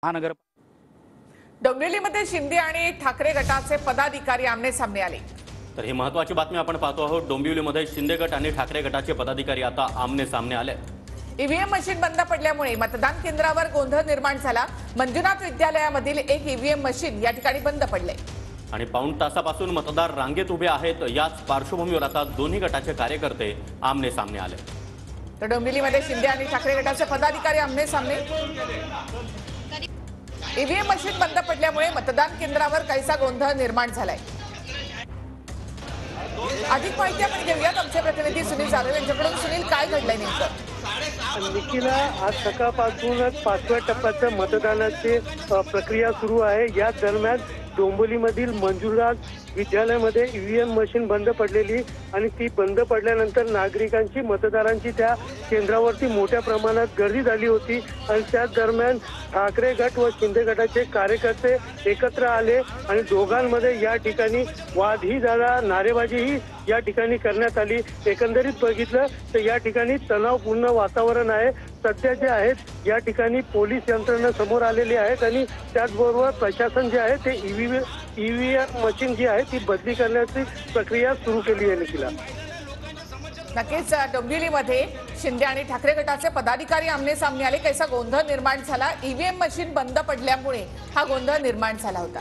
महानगर डोंबिवलीमध्ये शिंदे आणि ठाकरे गटाचे पदाधिकारी आमने सामने आले। तर ही महत्त्वाची बातमी आपण पाहतो आहोत। डोंबिवलीमध्ये शिंदे गट आणि ठाकरे गटाचे पदाधिकारी आता आमने सामने आले। ईव्हीएम मशीन बंद पडल्यामुळे मतदान केंद्रावर गोंधळ निर्माण झाला। मंजुनाथ विद्यालयामधील एक ईव्हीएम मशीन या ठिकाणी बंद पडले आणि पाऊण तासापासून मतदार रांगेत उभे आहेत। याच पार्श्वभूमीवर आता दोन्ही गटाचे कार्यकर्ते आमने सामने आले। तर डोंबिवलीमध्ये शिंदे आणि ठाकरे गटाचे पदाधिकारी आमने सामने। ईव्हीएम मशीन बंद पडल्यामुळे मतदान केंद्रावर काहीसा गोंधळ निर्माण झालाय। अधिक माहिती आपण घेऊयात आमचे प्रतिनिधी सुनील जाधव यांच्याकडून। सुनील, काय घडलंय नेमकं? निखिला, आज सकाळपासूनच 5व्या टप्प्याच्या मतदानाची प्रक्रिया सुरू आहे। या दरम्यान डोंबिवलीमधील मंजुनाथ विद्यालयामध्ये ईव्हीएम मशीन बंद पडलेली आणि ती बंद पडल्यानंतर नागरिकांची मतदारांची त्या केंद्रावरती मोठ्या प्रमाणात गर्दी झाली होती आणि त्या दरम्यान ठाकरे गट व शिंदे गटाचे कार्यकर्ते एकत्र आले आणि दोघांमध्ये या ठिकाणी वादही झाला, नारेबाजीही या ठिकाणी करण्यात आली। एकंदरीत बघितलं तर या ठिकाणी तणावपूर्ण वातावरण आहे। सध्या जे आहेत या ठिकाणी पोलीस यंत्रणा समोर आलेली आहेत आणि त्याचबरोबर प्रशासन जे आहे ते ईव्हीएम मशीन जी आहे ती बदली करण्याची प्रक्रिया सुरू केली आहे। निखिला, नक्कीच डोंबिवलीमध्ये शिंदे आणि ठाकरे गटाचे पदाधिकारी आमने सामने आले। कैसा गोंधळ निर्माण झाला? ईव्हीएम मशीन बंद पडल्यामुळे हा गोंधळ निर्माण झाला होता।